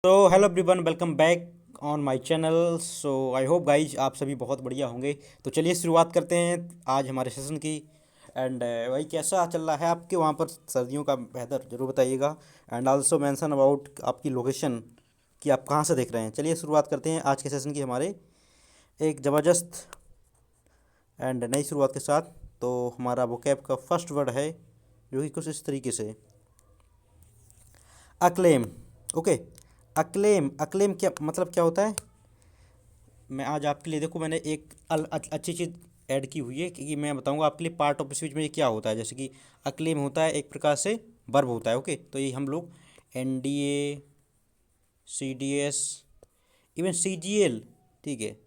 So hello everyone, welcome back on my channel. So I hope guys आप सभी बहुत बढ़िया होंगे। तो चलिए शुरुआत करते हैं आज हमारे सेशन की। एंड भाई कैसा चल रहा है आपके वहाँ पर सर्दियों का वेदर, ज़रूर बताइएगा। एंड आल्सो मेंशन अबाउट आपकी लोकेशन कि आप कहाँ से देख रहे हैं। चलिए शुरुआत करते हैं आज के सेशन की हमारे एक ज़बरदस्त एंड नई शुरुआत के साथ। तो हमारा वोकैब का फर्स्ट वर्ड है जो कि कुछ इस तरीके से अक्लेम। ओके, अक्लेम अक्लेम क्या मतलब क्या होता है। मैं आज आपके लिए देखो मैंने एक अच्छी चीज़ ऐड की हुई है कि मैं बताऊंगा आपके लिए पार्ट ऑफ स्पीच में ये क्या होता है। जैसे कि अक्लेम होता है एक प्रकार से वर्ब होता है। ओके, तो ये हम लोग NDA, CDS, इवन CGL, ठीक है।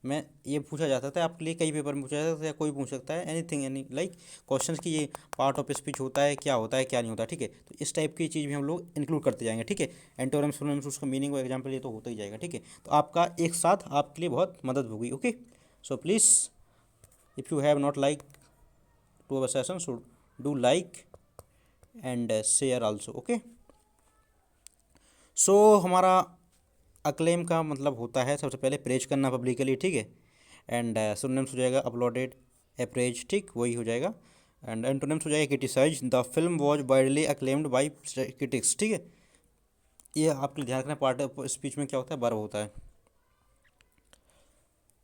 मैं ये पूछा जाता था आपके लिए, कई पेपर में पूछा जाता था या कोई पूछ सकता है एनीथिंग एनी लाइक क्वेश्चंस की ये पार्ट ऑफ स्पीच होता है, क्या होता है क्या नहीं होता। ठीक है, तो इस टाइप की चीज़ भी हम लोग इंक्लूड करते जाएंगे। ठीक है, एंटोनिम्स फोनोनिम्स उसका मीनिंग और एग्जाम्पल ये तो होता ही जाएगा। ठीक है, तो आपका एक साथ आपके लिए बहुत मदद होगी। Okay, so please if you have not like to our session so do like and share also. Okay, so हमारा अक्लेम का मतलब होता है सबसे पहले प्रेज करना पब्लिकली। ठीक है, एंड सिनोनिम्स हो जाएगा अपलोडेड, अप्रेज, ठीक वही हो जाएगा। एंड एंटोनिम्स हो जाएगा criticise, the film was widely acclaimed by critics. ठीक है, ये आपके लिए ध्यान रखना, पार्ट ऑफ स्पीच में क्या होता है, वर्ब होता है।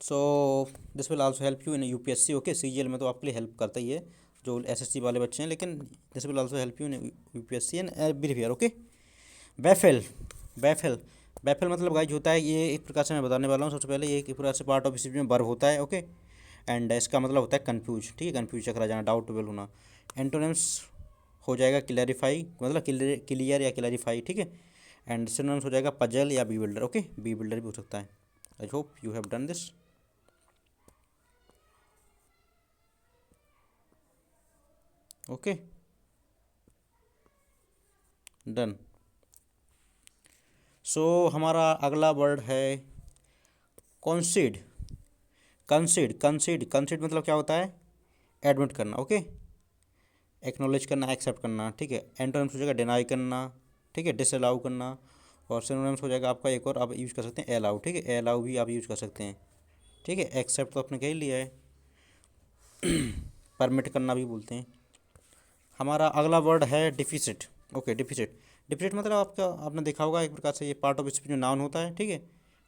So this will also help you in UPSC। Okay, CGL में तो आपके लिए हेल्प करता ही है जो SSC वाले बच्चे हैं, लेकिन this will also help you in UPSC and behaviour. Okay, baffle baffle baffle मतलब गाइज होता है, ये एक प्रकार से मैं बताने वाला हूँ। सबसे पहले ये एक प्रकार से पार्ट ऑफ स्पीच में वर्ब होता है। ओके, एंड इसका मतलब होता है कंफ्यूज। ठीक है, कंफ्यूज चकरा जाना, डाउटेबल होना। एंटोनिम्स हो जाएगा क्लैरिफाई, मतलब क्लियर या क्लैरिफाई। ठीक है, एंड सिनोनिम्स हो जाएगा पजल या बी बिल्डर। ओके, बी बिल्डर भी हो सकता है। I hope you have done this. Okay, done. So हमारा अगला वर्ड है कॉन्सीड। कंसीड मतलब क्या होता है, एडमिट करना। ओके, एक्नॉलेज करना, एक्सेप्ट करना। ठीक है, एंटोनिम्स हो जाएगा डिनाई करना, ठीक है, डिसअलाउ करना। और सिनोनिम्स हो जाएगा आपका एक और आप यूज़ कर सकते हैं अलाउ। ठीक है, अलाउ भी आप यूज़ कर सकते हैं। ठीक है, एक्सेप्ट तो आपने कह ही लिया है, परमिट करना भी बोलते हैं। हमारा अगला वर्ड है डिफिसिट। ओके, डिफिसिट डिफिसिट मतलब आपका आपने देखा होगा एक प्रकार से ये पार्ट ऑफ स्पीच में नाउन होता है। ठीक है,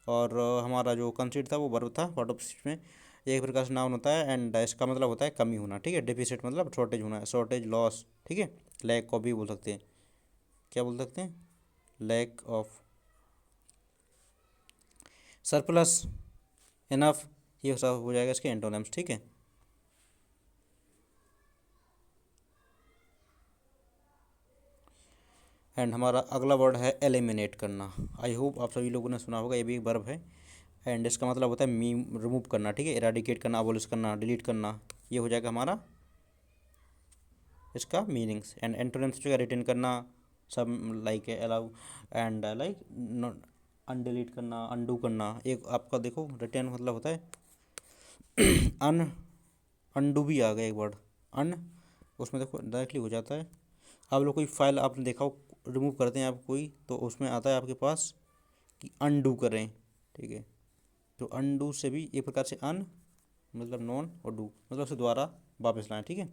और हमारा जो कंसीड था वो वर्ब था। पार्ट ऑफ स्पीच में ये एक प्रकार से नाउन होता है एंड इसका मतलब होता है कमी होना। ठीक है, डिफिसिट मतलब शॉर्टेज होना, शॉर्टेज, लॉस। ठीक है, लैक को भी बोल सकते हैं, क्या बोल सकते हैं, लैक ऑफ, सरप्लस, इनफ, ये सब हो जाएगा इसके एंटोनिम्स। ठीक है, एंड हमारा अगला वर्ड है एलिमिनेट करना। आई होप आप सभी लोगों ने सुना होगा, ये भी एक वर्ब है एंड इसका मतलब होता है मीम, रिमूव करना। ठीक है, इराडिकेट करना, अबोलिश करना, डिलीट करना, ये हो जाएगा हमारा इसका मीनिंग्स। एंड एंटोनिम्स जो है रिटेन करना, सब लाइक अलाउ एंड लाइक अनडिलीट करना, अनडू करना। एक आपका देखो रिटेन मतलब होता है अन, अनडू भी आ गया एक वर्ड, अन, उसमें देखो डायरेक्टली हो जाता है। आप लोग कोई फाइल आपने देखा हो, रिमूव करते हैं आप कोई, तो उसमें आता है आपके पास कि अनडू करें। ठीक है, तो अनडू से भी एक प्रकार से अन मतलब नॉन और डू मतलब उसे दोबारा वापस लाएं। ठीक है,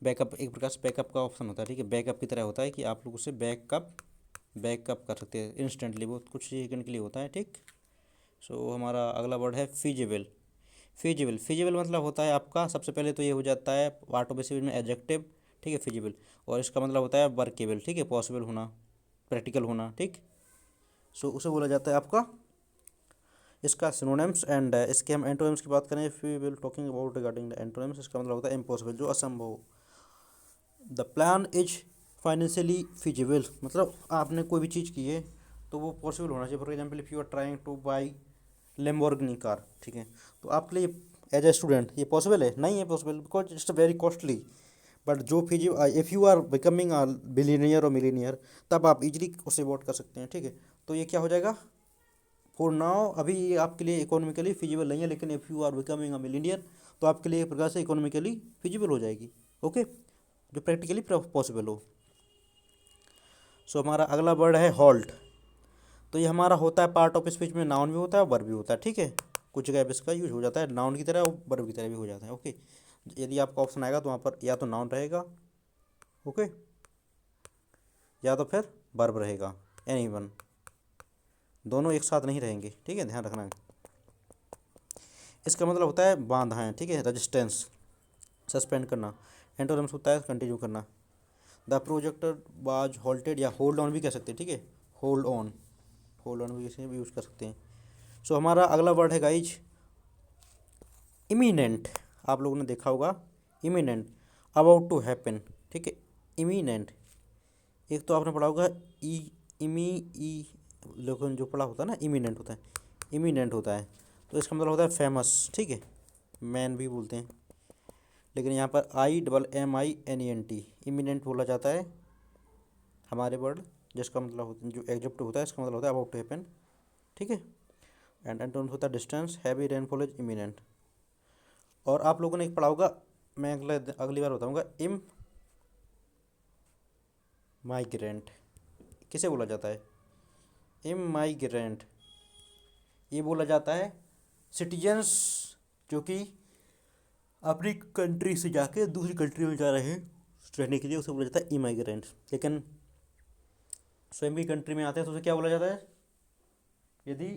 बैकअप एक प्रकार से बैकअप का ऑप्शन होता है। ठीक है, बैकअप की तरह होता है कि आप लोग उसे बैकअप कर सकते हैं इंस्टेंटली, वो कुछ सेकंड के लिए होता है। ठीक, सो हमारा अगला वर्ड है फिजिबल। फिजिबल मतलब होता है आपका, सबसे पहले तो ये हो जाता है पार्ट ऑफ स्पीच में एडजेक्टिव। ठीक है, फिजिबल, और इसका मतलब होता है वर्केबल। ठीक है, पॉसिबल होना, प्रैक्टिकल होना। ठीक, सो उसे बोला जाता है आपका इसका सिनोनिम्स। एंड इसके हम एंटोनिम्स की बात करें, if we will talking about regarding the antonyms, इसका मतलब होता है इम्पॉसिबल, जो असंभव। The plan is financially feasible मतलब आपने कोई भी चीज़ की है तो वो पॉसिबल होना चाहिए। For example if you are trying to buy lamborghini car, ठीक है, तो आपके लिए एज ए स्टूडेंट ये पॉसिबल है, नहीं है possible, because it's very costly. But जो फिजी if you are becoming a billionaire और मिलीनियर, तब आप इजीली उसे अवॉर्ड कर सकते हैं। ठीक है, तो ये क्या हो जाएगा, फॉर नाउ अभी ये आपके लिए इकोनॉमिकली फिजिबल नहीं है, लेकिन if you are becoming a millionaire तो आपके लिए एक प्रकार से इकोनॉमिकली फिजिबल हो जाएगी। ओके, जो प्रैक्टिकली पॉसिबल हो। सो हमारा अगला वर्ड है हॉल्ट। तो ये हमारा होता है पार्ट ऑफ स्पीच में, नाउन भी होता है वर्ब भी होता है, ठीक है। कुछ जगह पे इसका यूज हो जाता है नाउन की तरह और वर्ब की तरह भी हो जाता है, ओके। यदि आपका ऑप्शन आएगा तो वहाँ पर या तो नाउन रहेगा, ओके, या तो फिर वर्ब रहेगा, एनी वन, दोनों एक साथ नहीं रहेंगे, ठीक है, ध्यान रखना है। इसका मतलब होता है बांधा है, ठीक है, रेजिस्टेंस, सस्पेंड करना। एंटोनिम्स होता है कंटिन्यू करना। द प्रोजेक्टर वाज होल्टेड, या होल्ड ऑन भी कह सकते हैं, ठीक है, होल्ड ऑन, होल्ड ऑन भी इसे भी यूज़ कर सकते हैं। सो हमारा अगला वर्ड है गाइज इमीनेंट। आप लोगों ने देखा होगा इमीनेंट, अबाउट टू हैपन, ठीक है, इमीनेंट। एक तो आपने पढ़ा होगा ई, इमी ई, लेकिन जो पढ़ा होता है ना इमीनेंट होता है, इमीनेंट होता है, तो इसका मतलब होता है फेमस, ठीक है, मैन भी बोलते हैं। लेकिन यहाँ पर IMMINENT इमिनेंट बोला जाता है हमारे वर्ड, जिसका मतलब होता है जो एडजेक्टिव होता है इसका मतलब होता है अबाउट टू हैपन, ठीक है। एंड एंटोनिम होता है distance, heavy rainfall is imminent. और आप लोगों ने एक पढ़ा होगा, मैं अगली बार बताऊंगा, इम माइग्रेंट किसे बोला जाता है, इम माइग्रेंट, ये बोला जाता है सिटीजन्स जो कि अपनी कंट्री से जाके दूसरी कंट्री में जा रहे हैं रहने के लिए, उसे बोला जाता है इमाइग्रेंट। लेकिन स्वयं की कंट्री में आते हैं तो उसे क्या बोला जाता है, यदि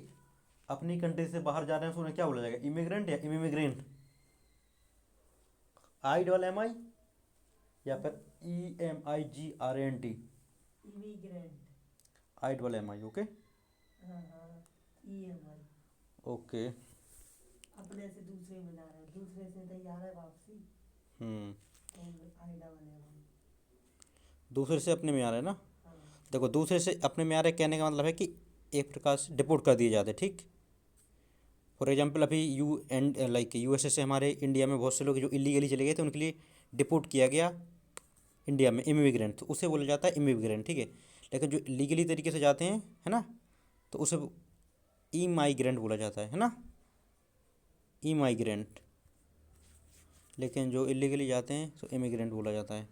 अपनी कंट्री से बाहर जा रहे हैं तो उन्हें क्या बोला जाएगा, इमिग्रेंट या इमिग्रेंट, IMMI या फिर EMIGRANT, इमिग्रेंट। IMMI, ओके, हाँ हाँ, EMI। ओके। अपने से दूसरे में जा रहे हैं, दूसरे से तैयार है वापसी, हम्म, IMMI। दूसरे से अपने में आ रहे हैं ना। हाँ देखो दूसरे से अपने में आ रहे कहने का मतलब है कि एक प्रकार से डिपोर्ट कर दिए जाते हैं, ठीक। फॉर एग्जांपल अभी USA से हमारे इंडिया में बहुत से लोग जो इलीगली चले गए थे उनके लिए डिपोर्ट किया गया इंडिया में, इमिग्रेंट, तो उसे बोला जाता है इमिग्रेंट, ठीक है। लेकिन जो लीगली तरीके से जाते हैं, है ना, तो उसे ई माइग्रेंट बोला जाता है ना, ई माइग्रेंट। लेकिन जो इलीगली जाते हैं तो इमिग्रेंट बोला जाता है।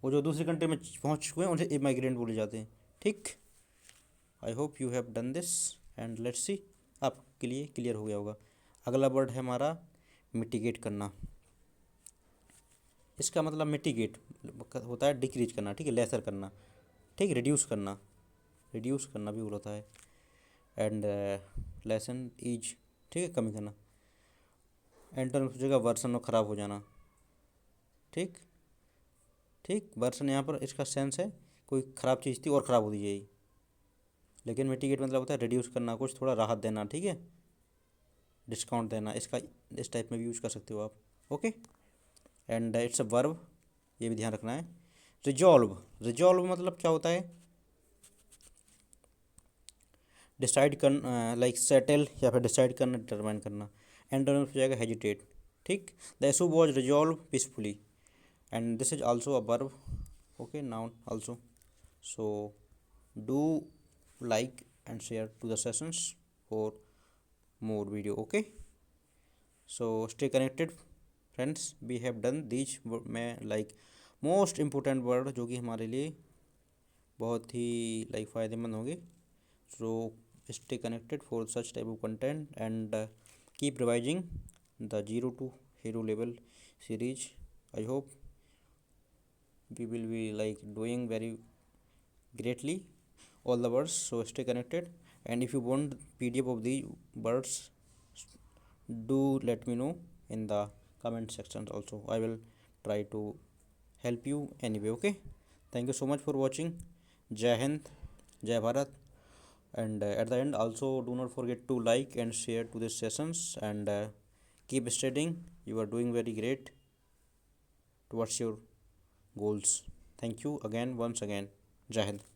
वो जो दूसरी कंट्री में पहुंच चुके हैं उन्हें इमाइग्रेंट बोले जाते हैं, ठीक। आई hope you have done this and let's see, आपके लिए क्लियर हो गया होगा। अगला वर्ड है हमारा मिटिगेट करना। इसका मतलब मिटिगेट होता है डिक्रीज करना, ठीक है, लेसर करना, ठीक, रिड्यूस करना, रिड्यूस करना भी होता है। एंड लेसन इज, ठीक है, कमी करना। एंटोनिम जगह वर्सन और ख़राब हो जाना, ठीक, ठीक, वर्सन यहाँ पर इसका सेंस है कोई ख़राब चीज़ थी और ख़राब हो दी जाएगी। लेकिन मिटिगेट मतलब होता है रिड्यूस करना, कुछ थोड़ा राहत देना, ठीक है, डिस्काउंट देना, इसका इस टाइप में भी यूज़ कर सकते हो आप, okay. And it's a verb, ये भी ध्यान रखना है। रिजॉल्व, रिजॉल्व मतलब क्या होता है, डिसाइड कर, लाइक सेटल या फिर डिसाइड करना, डिटरमाइन करना। एंटोनिम हो जाएगा हेजिटेट, ठीक। The issue was resolve peacefully, and this is also a verb, okay, noun also. So do like and share to the sessions for more video, okay, so stay connected friends, we have done these में like most important word जो कि हमारे लिए बहुत ही like फ़ायदेमंद होंगे। so stay connected for such type of content and keep revising the zero to hero level series. I hope we will be like doing very greatly all the words, so stay connected. And if you want PDF of the words, do let me know in the comment section also, I will try to help you anyway, okay. Thank you so much for watching. Jai Hind, Jai Bharat. And at the end also do not forget to like and share to these sessions, and keep studying, you are doing very great towards your goals. Thank you again, once again. Jai Hind.